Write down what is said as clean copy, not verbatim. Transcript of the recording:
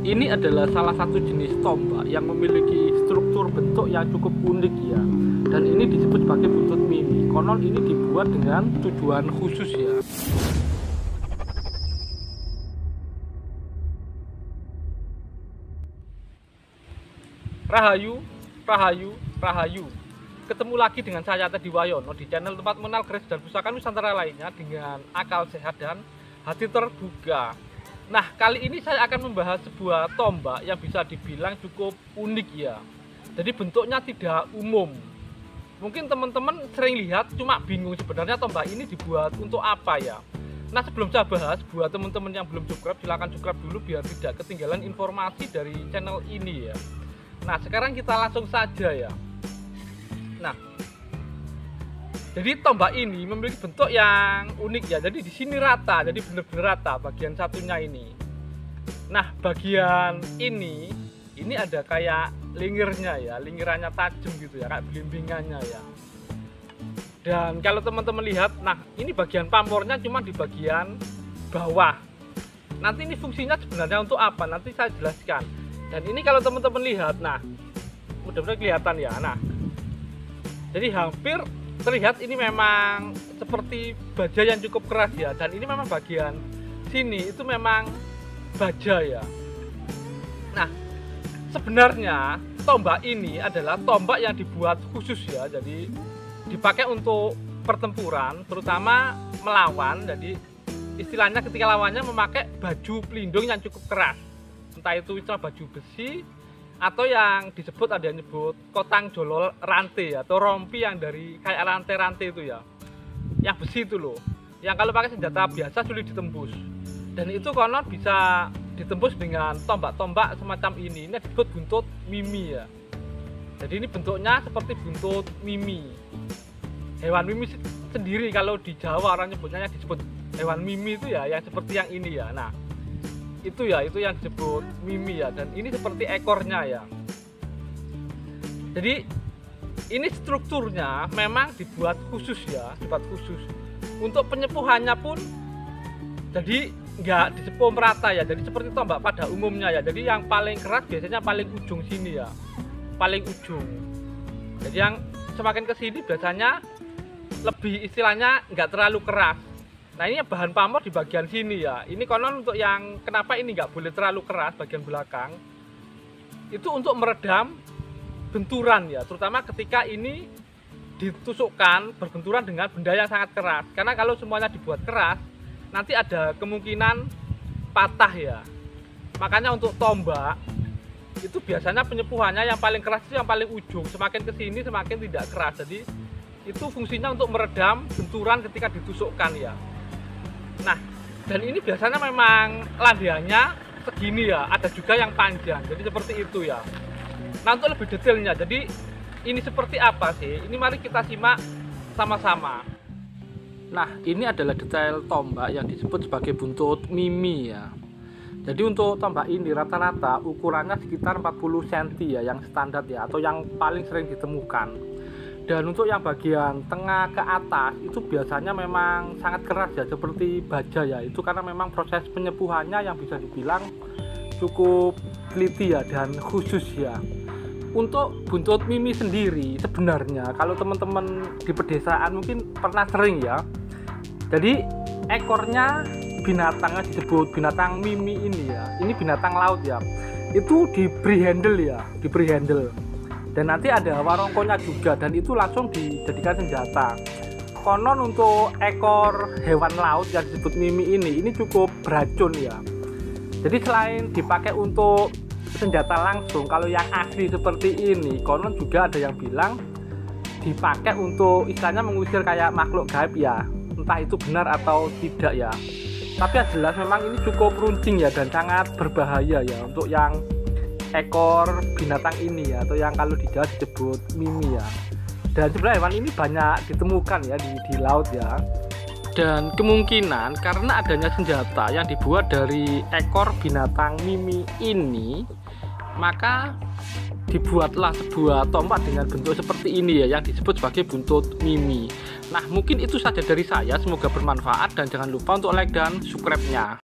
Ini adalah salah satu jenis tombak yang memiliki struktur bentuk yang cukup unik ya. Dan ini disebut sebagai buntut mimi. Konon ini dibuat dengan tujuan khusus ya. Rahayu, Rahayu, Rahayu. Ketemu lagi dengan saya Teddy Wayono di channel tempat mengenal keris dan pusaka Nusantara lainnya dengan akal sehat dan hati terbuka. Nah, kali ini saya akan membahas sebuah tombak yang bisa dibilang cukup unik ya. Jadi bentuknya tidak umum. Mungkin teman-teman sering lihat cuma bingung sebenarnya tombak ini dibuat untuk apa ya. Nah, sebelum saya bahas, buat teman-teman yang belum subscribe silahkan subscribe dulu biar tidak ketinggalan informasi dari channel ini ya. Nah, sekarang kita langsung saja ya. Nah, jadi tombak ini memiliki bentuk yang unik ya. Jadi di sini rata, jadi benar-benar rata bagian satunya ini. Nah, bagian ini ada kayak lingirnya ya, lingirannya tajam gitu ya, kayak belimbingannya ya. Dan kalau teman-teman lihat, nah ini bagian pamornya cuma di bagian bawah. Nanti ini fungsinya sebenarnya untuk apa? Nanti saya jelaskan. Dan ini kalau teman-teman lihat, nah mudah-mudahan kelihatan ya. Nah, jadi hampir terlihat ini memang seperti baja yang cukup keras ya, dan ini memang bagian sini itu memang baja ya. Nah, sebenarnya tombak ini adalah tombak yang dibuat khusus ya, jadi dipakai untuk pertempuran, terutama melawan. Jadi istilahnya ketika lawannya memakai baju pelindung yang cukup keras, entah itu istilah baju besi atau yang disebut, ada yang nyebut kotang jolol rantai atau rompi yang dari kayak rantai-rantai itu ya, yang besi itu loh, yang kalau pakai senjata biasa sulit ditembus. Dan itu konon bisa ditembus dengan tombak-tombak semacam ini disebut buntut mimi ya. Jadi ini bentuknya seperti buntut mimi, hewan mimi sendiri. Kalau di Jawa orang nyebutnya yang disebut hewan mimi itu ya, yang seperti yang ini ya. Nah, itu ya, itu yang disebut mimi ya, dan ini seperti ekornya ya. Jadi ini strukturnya memang dibuat khusus ya, dibuat khusus. Untuk penyepuhannya pun jadi nggak disepuh merata ya, jadi seperti tombak pada umumnya ya. Jadi yang paling keras biasanya paling ujung sini ya, paling ujung. Jadi yang semakin ke sini biasanya lebih istilahnya nggak terlalu keras. Nah, ini bahan pamor di bagian sini ya. Ini konon untuk yang kenapa ini nggak boleh terlalu keras bagian belakang, itu untuk meredam benturan ya, terutama ketika ini ditusukkan berbenturan dengan benda yang sangat keras. Karena kalau semuanya dibuat keras, nanti ada kemungkinan patah ya. Makanya untuk tombak itu biasanya penyepuhannya yang paling keras itu yang paling ujung, semakin ke sini semakin tidak keras. Jadi itu fungsinya untuk meredam benturan ketika ditusukkan ya. Nah, dan ini biasanya memang landiannya segini ya, ada juga yang panjang, jadi seperti itu ya. Nah, untuk lebih detailnya, jadi ini seperti apa sih? Ini mari kita simak sama-sama. Nah, ini adalah detail tombak yang disebut sebagai buntut mimi ya. Jadi untuk tombak ini rata-rata ukurannya sekitar 40 cm ya, yang standar ya, atau yang paling sering ditemukan. Dan untuk yang bagian tengah ke atas itu biasanya memang sangat keras ya, seperti baja ya. Itu karena memang proses penyepuhannya yang bisa dibilang cukup teliti ya dan khusus ya. Untuk buntut mimi sendiri sebenarnya kalau teman-teman di pedesaan mungkin pernah sering ya. Jadi ekornya binatangnya disebut binatang mimi ini ya. Ini binatang laut ya. Itu diberi handle ya, diberi handle. Dan nanti ada warongkonya juga, dan itu langsung dijadikan senjata. Konon untuk ekor hewan laut yang disebut mimi ini cukup beracun ya. Jadi selain dipakai untuk senjata langsung, kalau yang asli seperti ini konon juga ada yang bilang dipakai untuk istilahnya mengusir kayak makhluk gaib ya. Entah itu benar atau tidak ya. Tapi yang jelas memang ini cukup runcing ya dan sangat berbahaya ya untuk yang ekor binatang ini ya, atau yang kalau di Jawa disebut mimi ya. Dan sebenarnya hewan ini banyak ditemukan ya di laut ya. Dan kemungkinan karena adanya senjata yang dibuat dari ekor binatang mimi ini, maka dibuatlah sebuah tombak dengan bentuk seperti ini ya, yang disebut sebagai buntut mimi. Nah, mungkin itu saja dari saya, semoga bermanfaat dan jangan lupa untuk like dan subscribe-nya.